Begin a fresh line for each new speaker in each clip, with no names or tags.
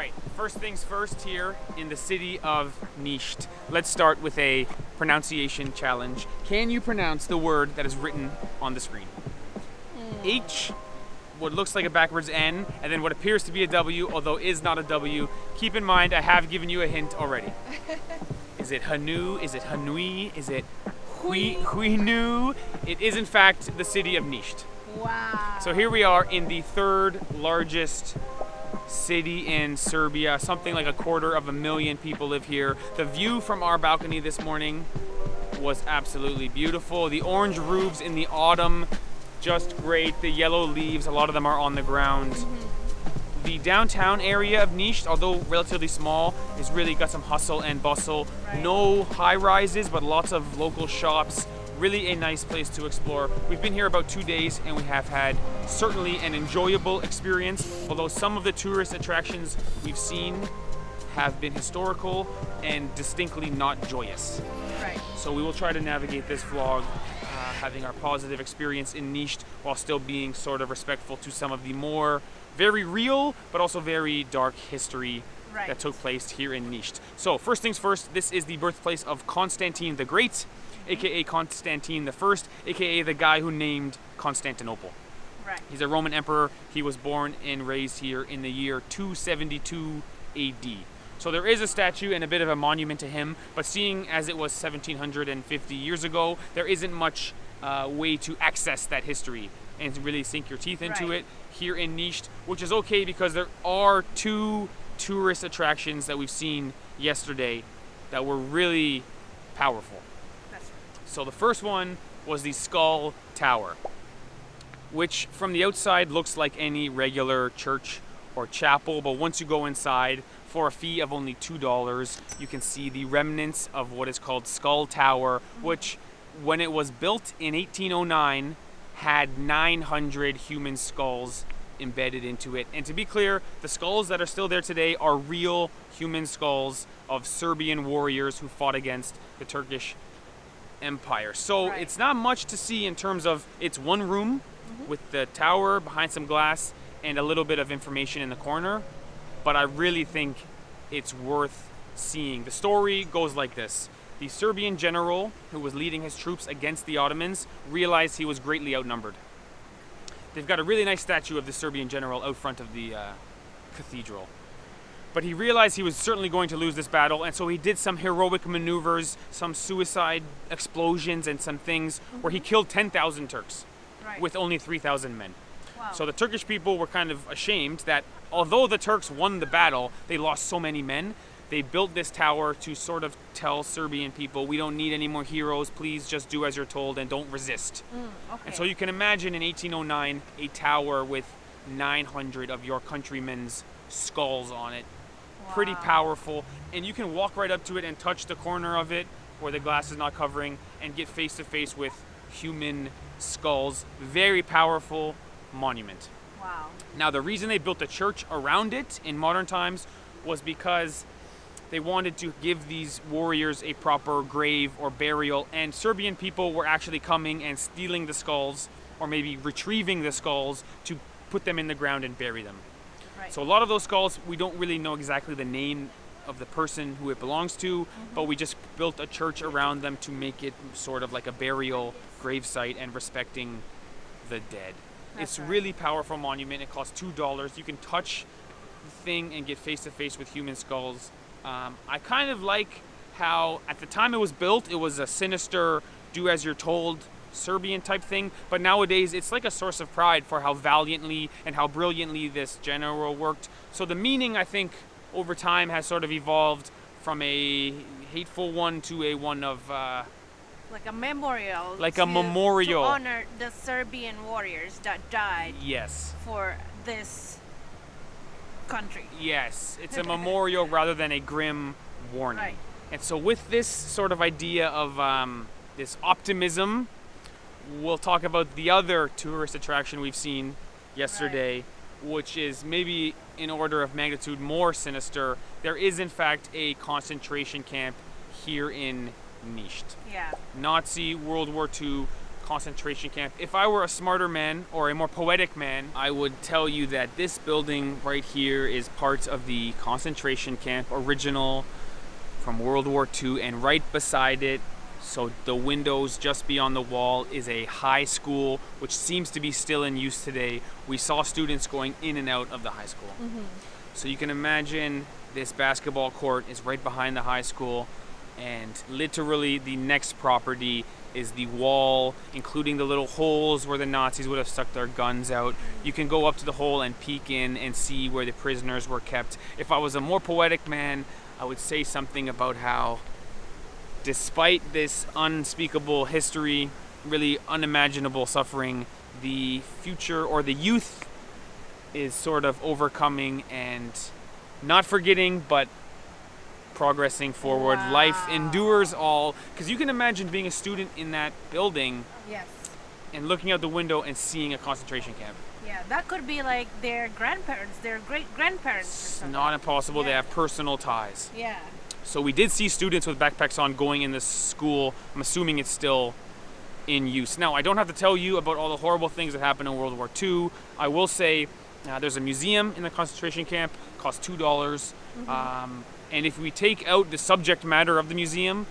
right, first things first here in the city of Nis. Let's start with a pronunciation challenge. Can you pronounce the word that is written on the screen? H, what looks like a backwards N, and then what appears to be a W, although is not a W. Keep in mind, I have given you a hint already. Is it Hanu? Is it Hanui? Is it Huinu? It is in fact the city of Nis.
Wow.
So here we are in the third largest city in Serbia. Something like 250,000 people live here. The view from our balcony this morning was absolutely beautiful. The orange roofs in the autumn, just great. The yellow leaves, a lot of them are on the ground. The downtown area of Nis, although relatively small, has really got some hustle and bustle.
Right.
No high rises, but lots of local shops. Really a nice place to explore. We've been here about 2 days and we have had certainly an enjoyable experience, although some of the tourist attractions we've seen have been historical and distinctly not joyous.
Right.
So we will try to navigate this vlog having our positive experience in Nis while still being sort of respectful to some of the more very real but also very dark history that took place here in Nis. So first things first, this is the birthplace of Constantine the Great, aka Constantine I, aka the guy who named Constantinople.
Right.
He's a Roman emperor. He was born and raised here in the year 272 AD. So there is a statue and a bit of a monument to him, but seeing as it was 1750 years ago, there isn't much way to access that history and to really sink your teeth into it here in Nis, which is okay because there are 2 tourist attractions that we've seen yesterday that were really powerful. So the first one was the Skull Tower, which from the outside looks like any regular church or chapel, but once you go inside, for a fee of only $2, you can see the remnants of what is called Skull Tower, which when it was built in 1809 had 900 human skulls embedded into it. And to be clear, the skulls that are still there today are real human skulls of Serbian warriors who fought against the Turkish Empire. So it's not much to see in terms of it's one room with the tower behind some glass and a little bit of information in the corner, but I really think it's worth seeing. The story goes like this. The Serbian general who was leading his troops against the Ottomans realized he was greatly outnumbered. They've got a really nice statue of the Serbian general out front of the cathedral. But he realized he was certainly going to lose this battle, and so he did some heroic maneuvers, some suicide explosions, and some things where he killed 10,000 Turks with only 3,000 men.
Wow.
So the Turkish people were kind of ashamed that although the Turks won the battle, they lost so many men. They built this tower to sort of tell Serbian people, we don't need any more heroes, please just do as you're told and don't resist. And so you can imagine in 1809, a tower with 900 of your countrymen's skulls on it. Pretty powerful, and you can walk right up to it and touch the corner of it where the glass is not covering and get face to face with human skulls. Very powerful monument.
Wow.
Now the reason they built a church around it in modern times was because they wanted to give these warriors a proper grave or burial, and Serbian people were actually coming and stealing the skulls or maybe retrieving the skulls to put them in the ground and bury them. So a lot of those skulls, we don't really know exactly the name of the person who it belongs to, but we just built a church around them to make it sort of like a burial gravesite and respecting the dead. It's really powerful monument. It costs $2. You can touch the thing and get face to face with human skulls. I kind of like how at the time it was built, it was a sinister, do as you're told Serbian type thing, but nowadays it's like a source of pride for how valiantly and how brilliantly this general worked. So the meaning, I think, over time has sort of evolved from a hateful one to a one of
like a memorial.
Like a memorial
to honor the Serbian warriors that died.
Yes.
For this country.
Yes, it's a memorial rather than a grim warning. And so with this sort of idea of this optimism, we'll talk about the other tourist attraction we've seen yesterday, which is maybe in order of magnitude more sinister. There is in fact a concentration camp here in Nis.
Yeah.
Nazi World War II concentration camp. If I were a smarter man or a more poetic man, I would tell you that this building right here is part of the concentration camp, original from World War II, and right beside it, so the windows just beyond the wall, is a high school, which seems to be still in use today. We saw students going in and out of the high school. So you can imagine this basketball court is right behind the high school, and literally the next property is the wall, including the little holes where the Nazis would have stuck their guns out. You can go up to the hole and peek in and see where the prisoners were kept. If I was a more poetic man, I would say something about how, despite this unspeakable history, really unimaginable suffering, the future or the youth is sort of overcoming and not forgetting, but progressing forward.
Wow.
Life endures all, because you can imagine being a student in that building
Yes.
and looking out the window and seeing a concentration camp.
Yeah, that could be like their grandparents, their great grandparents.
It's not impossible. They
Yeah.
have personal ties.
Yeah.
So we did see students with backpacks on going in this school. I'm assuming it's still in use. Now, I don't have to tell you about all the horrible things that happened in World War II. I will say there's a museum in the concentration camp. It costs $2. And if we take out the subject matter of the museum,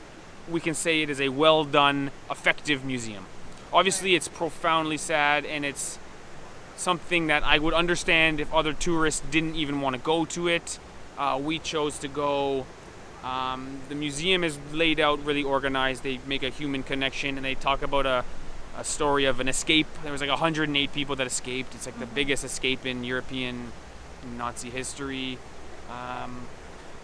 we can say it is a well done, effective museum. Obviously, it's profoundly sad, and it's something that I would understand if other tourists didn't even want to go to it. We chose to go. The museum is laid out really organized. They make a human connection, and they talk about a story of an escape. There was like 108 people that escaped. It's like the biggest escape in European Nazi history.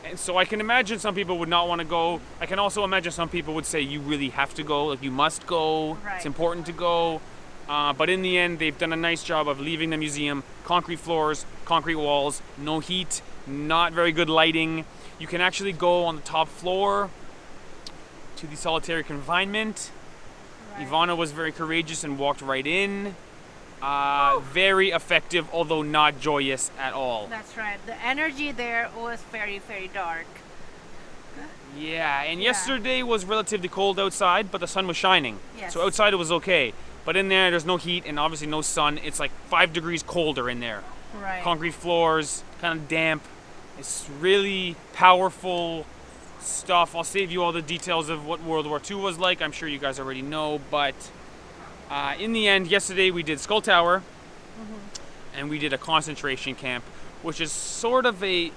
And so I can imagine some people would not want to go. I can also imagine some people would say you really have to go, like you must go.
Right.
It's important to go. But in the end, they've done a nice job of leaving the museum. Concrete floors, concrete walls, no heat, not very good lighting. You can actually go on the top floor to the solitary confinement.
Right.
Ivana was very courageous and walked right in. Very effective, although not joyous at all.
That's right. The energy there was very, very dark.
Yeah, and
Yeah.
yesterday was relatively cold outside, but the sun was shining.
Yes.
So outside it was okay. But in there's no heat and obviously no sun. It's like 5 degrees colder in there.
Right.
Concrete floors, kind of damp. It's really powerful stuff. I'll save you all the details of what World War II was like. I'm sure you guys already know, but in the end, yesterday we did Skull Tower, and we did a concentration camp, which is sort of a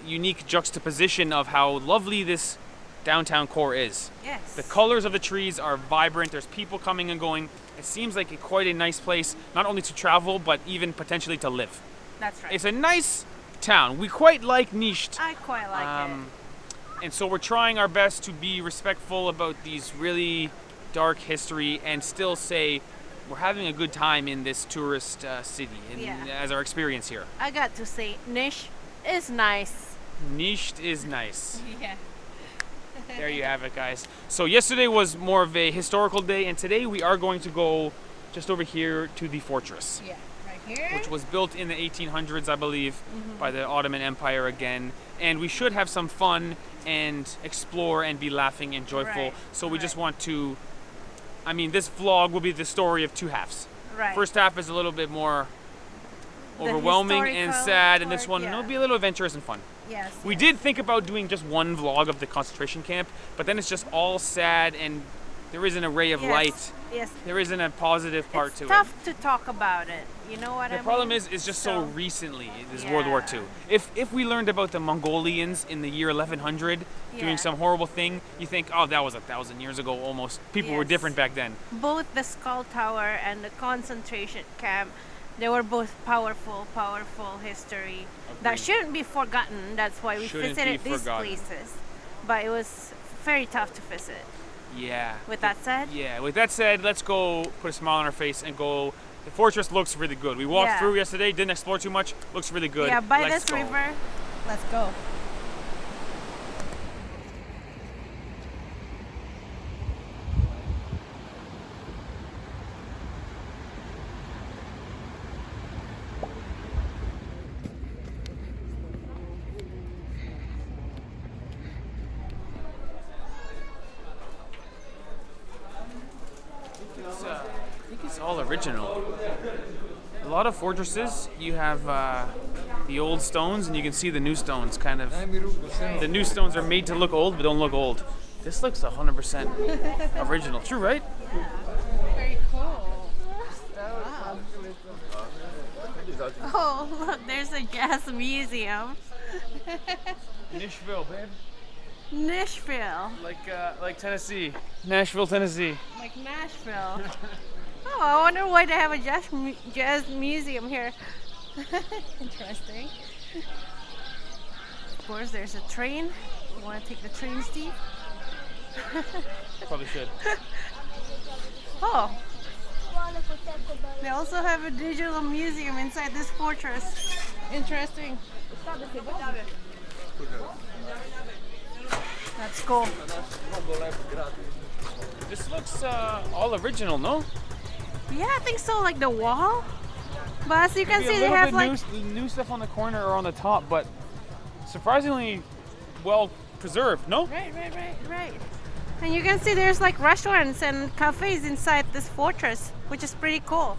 unique juxtaposition of how lovely this downtown core is.
Yes.
The colors of the trees are vibrant. There's people coming and going. It seems like quite a nice place, not only to travel, but even potentially to live.
That's right.
It's a nice town. We quite like Nis.
I quite like it.
And so we're trying our best to be respectful about these really dark history and still say we're having a good time in this tourist city and
Yeah.
as our experience here.
I got to say, Nis is nice.
Nis is nice.
Yeah.
There you have it, guys. So yesterday was more of a historical day, and today we are going to go just over here to the fortress,
Yeah. Right here.
which was built in the 1800s, I believe, by the Ottoman Empire again. And we should have some fun and explore and be laughing and joyful.
Right,
So we just
right.
want to, this vlog will be the story of two halves.
Right.
First half is a little bit more
The
overwhelming and
historical
sad, and this
part,
one
yeah.
will be a little adventurous and fun.
Yes.
We
yes.
did think about doing just one vlog of the concentration camp, but then it's just all sad and there isn't a ray of
Yes.
light.
Yes.
There isn't a positive part
It's
to
tough
it.
to talk about it. You know what I
The
mean?
problem is just so recently, this World War
Yeah.
II. If we learned about the Mongolians in the year 1100
Yeah.
doing some horrible thing, you think, oh, that was 1,000 years ago almost. People were
Yes.
different back then.
Both the Skull Tower and the concentration camp, they were both powerful history that
Agreed.
shouldn't be forgotten. That's why we
Shouldn't
visited
be
these
forgotten.
places. But it was very tough to visit.
Yeah.
With that said,
Yeah, with that said, let's go put a smile on our face and go. The fortress looks really good. We walked
Yeah.
through yesterday, didn't explore too much. Looks really good.
yeah, by
Let's
this
go.
river, let's go.
all original. A lot of fortresses, you have the old stones, and you can see the new stones. Kind of, the new stones are made to look old, but don't look old. This looks 100% original. True, right?
Very cool. Wow. Oh, look, there's a jazz museum.
Nashville, babe.
Nashville.
Like Tennessee. Nashville, Tennessee.
Like Nashville. Oh, I wonder why they have a jazz museum here. Interesting. Of course, there's a train. You want to take the train, Steve?
Probably should.
Oh. They also have a digital museum inside this fortress. Interesting. That's cool.
This looks all original, no?
Yeah, I think so. Like the wall. But as you can
Maybe
see,
a
they
little
have
bit
like
new stuff on the corner or on the top, but surprisingly well preserved, no?
Right. And you can see there's like restaurants and cafes inside this fortress, which is pretty cool.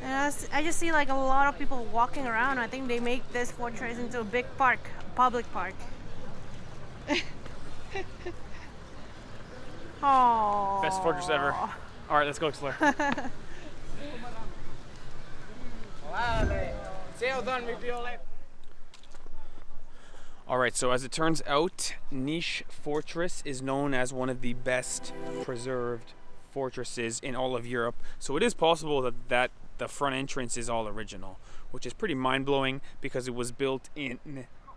And I just see like a lot of people walking around. I think they make this fortress into a big park, public park. Oh.
Best fortress ever. All right, let's go explore. All right, so as it turns out, Nis Fortress is known as one of the best preserved fortresses in all of Europe. So it is possible that the front entrance is all original, which is pretty mind-blowing because it was built in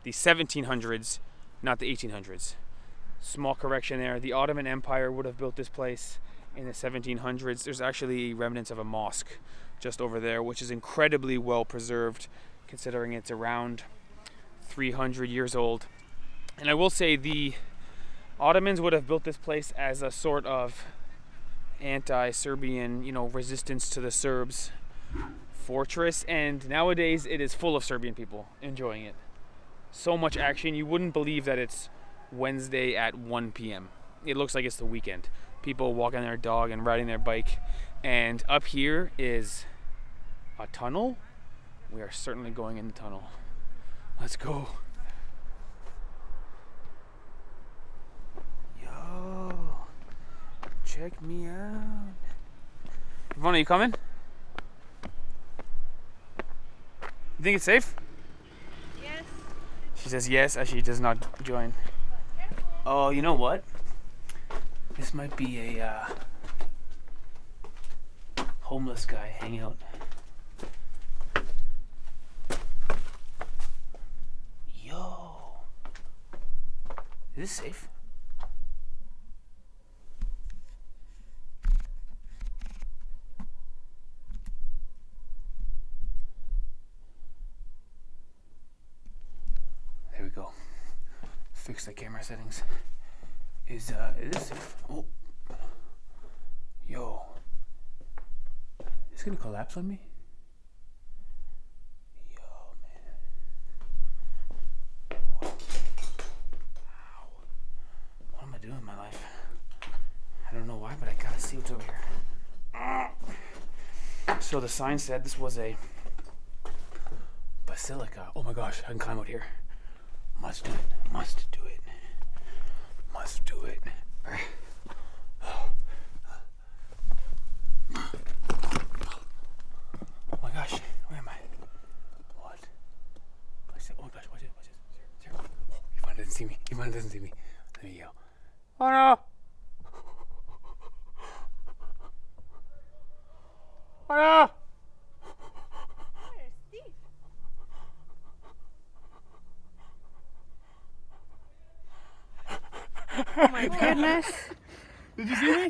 the 1700s, not the 1800s. Small correction there. The Ottoman Empire would have built this place in the 1700s. There's actually remnants of a mosque just over there, which is incredibly well preserved considering it's around 300 years old. And I will say the Ottomans would have built this place as a sort of anti-Serbian, resistance to the Serbs fortress, and nowadays it is full of Serbian people enjoying it. So much action, you wouldn't believe that it's Wednesday at 1 p.m. It looks like it's the weekend. People walking their dog and riding their bike. And up here is a tunnel. We are certainly going in the tunnel. Let's go. Yo, check me out. Ivana, you coming? You think it's safe?
Yes.
She says yes as she does not join. Oh, you know what? This might be a homeless guy hanging out. Yo. Is this safe? There we go. Fix the camera settings. Is this safe? Oh. Yo. Is it gonna collapse on me? Yo, man. Wow. What am I doing in my life? I don't know why, but I gotta see what's over here. So the sign said this was a basilica. Oh my gosh, I can climb out here. Must do it. Must do it. Must do it. Oh my gosh, where am I? What? What's that? Oh my gosh, watch it, watch it. Here. Oh, Ivana doesn't see me. Ivana doesn't see me. Let me go. Oh no! Oh no!
Oh my goodness.
Did you see me?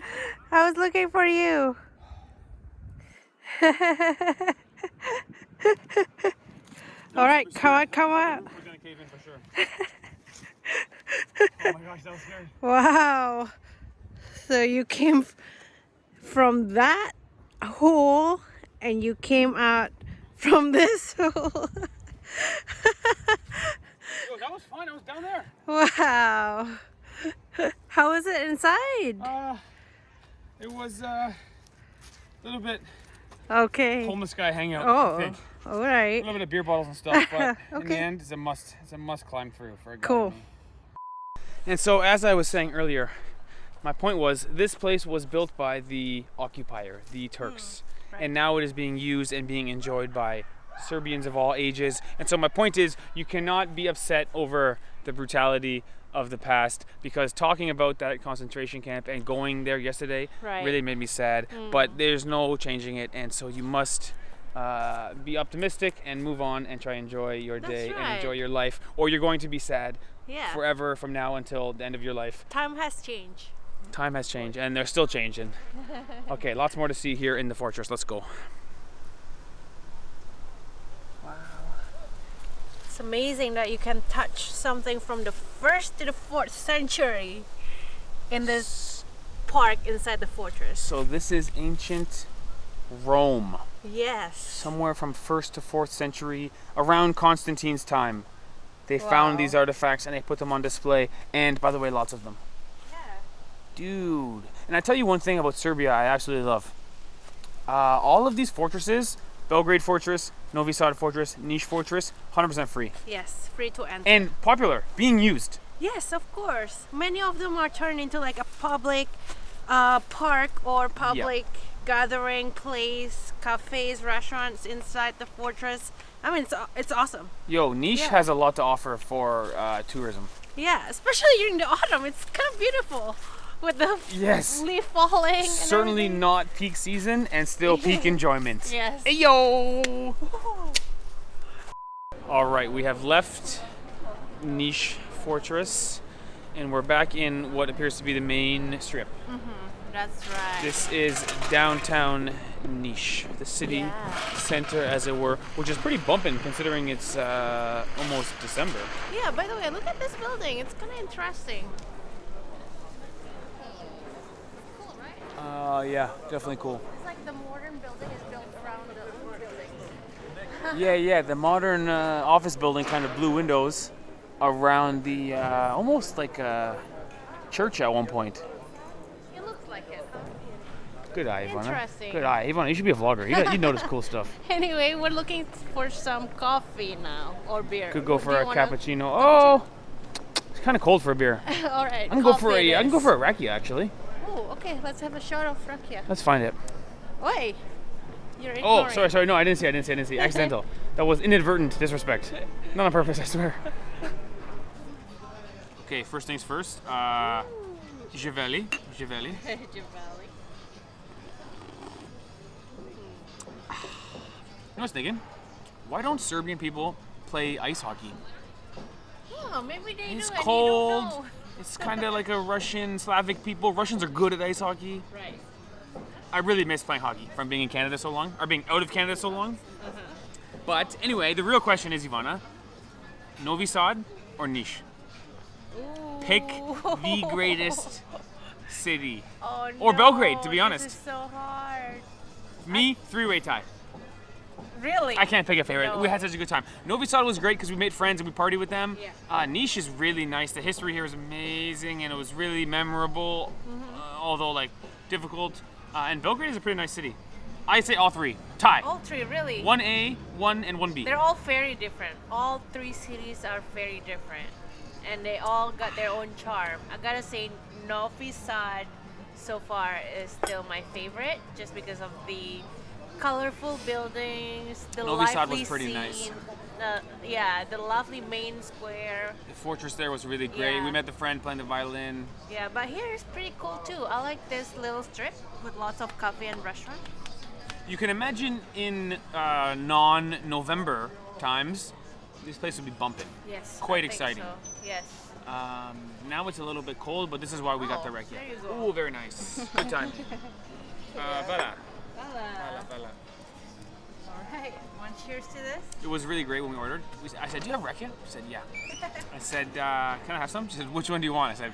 I was looking for you. All right, come on.
We're gonna cave in for sure. Oh my gosh, that was scary.
Wow. So you came from that hole and you came out from this hole.
Yo, that was fun. I was down there.
Wow. How was it inside?
It was A little bit
Okay.
homeless guy hangout. I
Oh,
think.
all
A
right.
little bit of beer bottles and stuff, but in the
Okay.
end, it's a must. It's a must climb through for a guy.
Cool.
Like me. And so, as I was saying earlier, my point was this place was built by the occupier, the Turks,
right.
and now it is being used and being enjoyed by Serbians of all ages. And so, my point is, you cannot be upset over the brutality of the past, because talking about that concentration camp and going there yesterday
Right.
really made me sad. But there's no changing it, and so you must be optimistic and move on and try and enjoy your
That's
day
right.
and enjoy your life, or you're going to be sad
Yeah.
forever from now until the end of your life.
Time has changed.
Time has changed, and they're still changing. Okay, lots more to see here in the fortress. Let's go.
It's amazing that you can touch something from the 1st to the 4th century in this park inside the fortress.
So this is ancient Rome,
Yes.
somewhere from 1st to 4th century, around Constantine's time. They
Wow.
found these artifacts and they put them on display, and by the way, lots of them.
Yeah.
Dude, and I tell you one thing about Serbia I absolutely love. All of these fortresses, Belgrade Fortress, Novi Sad Fortress, Nis Fortress, 100% free.
Yes, free to enter.
And popular, being used.
Yes, of course. Many of them are turned into like a public park or public gathering place, cafes, restaurants inside the fortress. I mean, it's awesome.
Yo, Nis
Yeah.
has a lot to offer for tourism.
Yeah, especially during the autumn. It's kind of beautiful with the
Yes.
leaf falling. and
Certainly
everything.
not peak season and still peak enjoyment.
Yes.
Hey, yo! All right, we have left Nis Fortress and we're back in what appears to be the main strip.
That's right.
This is downtown Nis, the city
Yeah.
center, as it were, which is pretty bumping considering it's almost December.
Yeah, by the way, look at this building. It's kind of interesting. Cool, right?
Yeah, definitely cool.
It's like the modern building is built around the old building.
Yeah, the modern office building, kind of blue windows around the almost like a church at one point.
It looks like it.
Good eye, Ivana.
Interesting.
Good eye. Ivana, you should be a vlogger. You notice cool stuff.
Anyway, we're looking for some coffee now or beer.
Could go
Do
for
you
a
wanna-
cappuccino. Oh, it's kind of cold for a beer.
All right.
I can go for
coffee it
I can go
is.
for a rakia actually.
Oh, okay. Let's have a shot of rakia.
Let's find it.
Wait. You're
Oh,
ignoring.
sorry. No, I didn't see. Accidental. That was inadvertent disrespect. Not on purpose, I swear. Okay, first things first. Javeli.
Javali.
I was thinking, why don't Serbian people play ice hockey?
Oh, maybe they
It's
do. And
cold.
You don't know.
It's kind of like a Russian, Slavic people. Russians are good at ice hockey.
Right.
I really miss playing hockey from being in Canada so long, or being out of Canada so long. But anyway, the real question is, Ivana, Novi Sad or Nis? Pick the greatest city.
Oh,
Or
no,
Belgrade, to be honest.
This is so hard.
Me, three-way tie.
Really?
I can't pick a favorite.
No.
We had such a good time. Novi Sad was great because we made friends and we partied with them.
Yeah.
Nis is really nice. The history here is amazing and it was really memorable, although like difficult. And Belgrade is a pretty nice city. I'd say all three. Tie.
All three, really?
1A, 1 and 1B.
They're all very different. All three cities are very different. And they all got their own charm. I gotta say, Novi Sad so far is still my favorite just because of the colorful buildings, the
Novi Sad
lively
was pretty
scene,
nice.
The lovely main square.
The fortress there was really great.
Yeah.
We met the friend playing the violin.
Yeah, but here is pretty cool too. I like this little strip with lots of cafe and restaurant.
You can imagine in non-November times, this place would be bumping.
Yes.
Quite
I think
exciting.
So. Yes.
Now it's a little bit cold, but this is why we got the
Oh,
rakia.
there you go.
Oh, very nice. Good time. Voilà.
All right. One cheers to this.
It was really great when we ordered. I said, "Do you have rakia?" She said, "Yeah." I said, "Can I have some?" She said, "Which one do you want?" I said,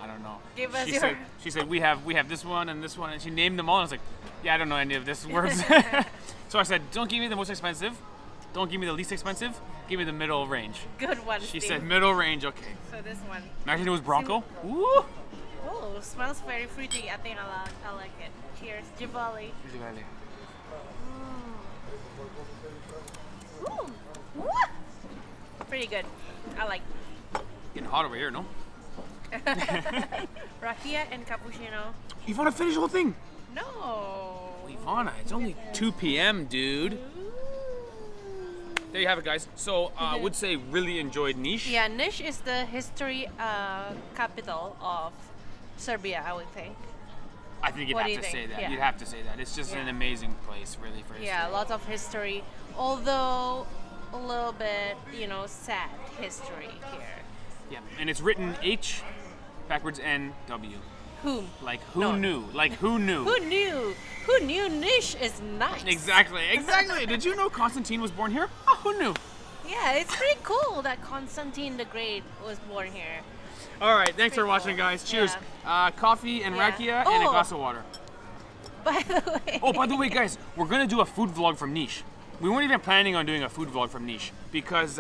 "I don't know."
Give us
she
your-
said, "She said we have this one and this one," and she named them all. And I was like, "Yeah, I don't know any of this words." So I said, "Don't give me the most expensive. Don't give me the least expensive. Give me the middle range."
Good one.
She
Steve.
said, "Middle range, okay."
So this one.
Imagine it was Bronco. Woo!
Oh, smells very fruity. I think I like it. Cheers, Javali. Ooh. Woo. Pretty good. I like
Getting hot over here, no?
rakija and cappuccino.
Ivana, finish the whole thing.
No.
Ivana, it's only 2 p.m., dude. There you have it, guys. So I would say really enjoyed Nis.
Yeah, Nis is the history capital of Serbia, I would think.
I think you'd
What do
have
you
to say
think?
that.
Yeah.
You'd have to say that. It's just an amazing place, really, for history.
Yeah, lots of history, although a little bit, sad history here.
Yeah, and it's written H backwards N W.
Whom?
Like who
No.
knew? Like who knew?
Who knew? Who knew Nis is nice?
Exactly. Did you know Constantine was born here? Oh, who knew?
Yeah, it's pretty cool that Constantine the Great was born here.
All right, thanks for
Pretty
watching,
cool.
guys. Cheers. Coffee and
Yeah.
rakia and a
Oh.
glass of water.
By the way.
Oh, by the way, guys, we're gonna do a food vlog from Nis. We weren't even planning on doing a food vlog from Nis because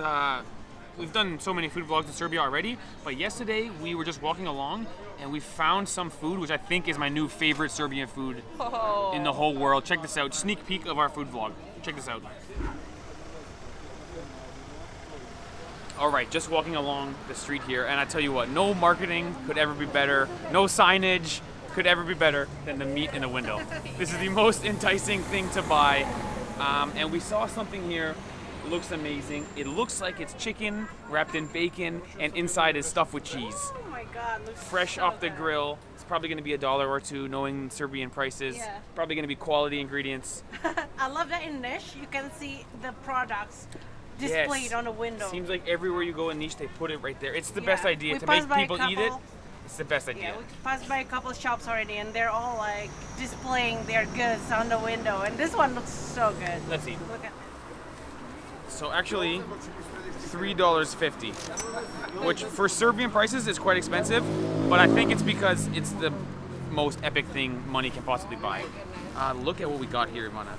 we've done so many food vlogs in Serbia already. But yesterday we were just walking along and we found some food which I think is my new favorite Serbian food in the whole world. Check this out. Sneak peek of our food vlog. Check this out. All right, just walking along the street here, and I tell you what, no marketing could ever be better. No signage could ever be better than the meat in the window. This is the most enticing thing to buy. And we saw something here. It looks amazing. It looks like it's chicken wrapped in bacon, and inside is stuffed with cheese.
Oh my God! Looks
Fresh
so
off the
good.
grill. It's probably going to be $1 or $2, knowing Serbian prices.
Yeah.
Probably going to be quality ingredients.
I love that in Nis you can see the products displayed
Yes.
on the window.
Seems like everywhere you go in Nis, they put it right there. It's the best
Yeah.
idea
We
to
passed
make
by a
people eat it.
couple-
It's the best idea.
Yeah, we passed by a couple shops already, and they're all like displaying their goods on the window. And this one looks so good.
Let's eat.
Look at
So actually, $3.50, which for Serbian prices is quite expensive, but I think it's because it's the most epic thing money can possibly buy. Look at what we got here, Ivana.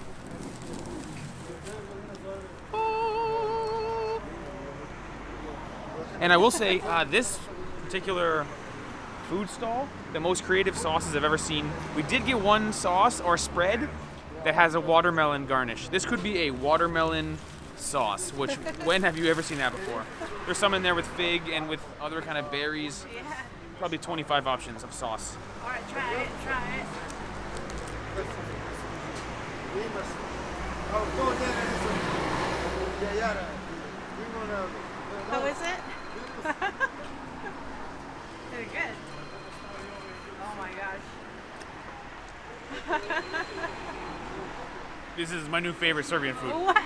And I will say, this particular food stall, the most creative sauces I've ever seen. We did get one sauce or spread that has a watermelon garnish. This could be a watermelon sauce, which when have you ever seen that before? There's some in there with fig and with other kind of berries.
yeah.
Probably 25 options of sauce.
All right, try it. Try it. How is it? Very good. Oh my gosh.
This is my new favorite Serbian food.
What?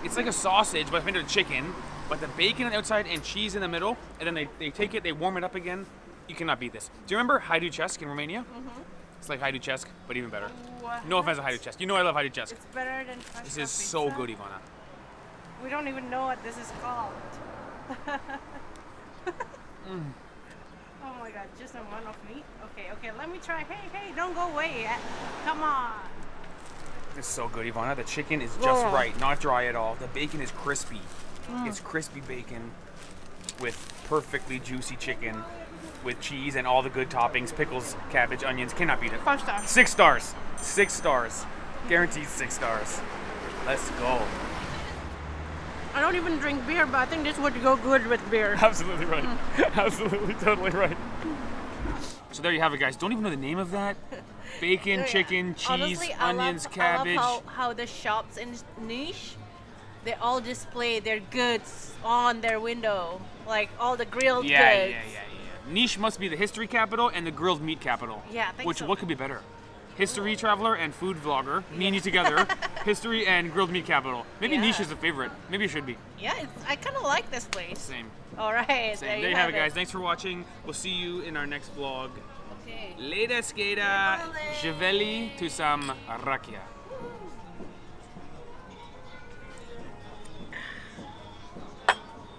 It's like a sausage, but it's made of chicken, but the bacon on the outside and cheese in the middle, and then they take it, they warm it up again. You cannot beat this. Do you remember Haidu Cesk in Romania? Mm-hmm. It's like Haidu Cesk, but even better.
What?
No offense to Haidu Cesk. You know I love Haidu Cesk.
It's better than fresh
This is
pizza.
so good, Ivana.
We don't even know what this is called. Oh my god, just a one of meat? Okay, let me try. Hey, don't go away yet. Come on.
It's so good, Ivana. The chicken is just
Oh.
right, not dry at all. The bacon is crispy. It's crispy bacon with perfectly juicy chicken with cheese and all the good toppings, pickles, cabbage, onions. Cannot beat it.
5 stars.
6 stars. 6 stars. Guaranteed 6 stars. Let's go.
I don't even drink beer, but I think this would go good with beer.
Absolutely right. Absolutely, totally right. So there you have it, guys. Don't even know the name of that. Bacon, chicken, cheese,
Honestly,
onions,
I
cabbage.
love how the shops in Nis, they all display their goods on their window. Like all the grilled
Yeah.
goods.
Nis must be the history capital and the grilled meat capital.
Yeah, I think
Which,
so.
what could be better? History traveler and food vlogger, me and you together. History and grilled meat capital. Maybe
Yeah.
Nis is the favorite. Maybe it should be.
Yeah, I kind of like this place.
Same.
All right,
Same. There you have it, guys. Thanks for watching. We'll see you in our next vlog.
Okay.
Later, skater. Živeli to some rakia.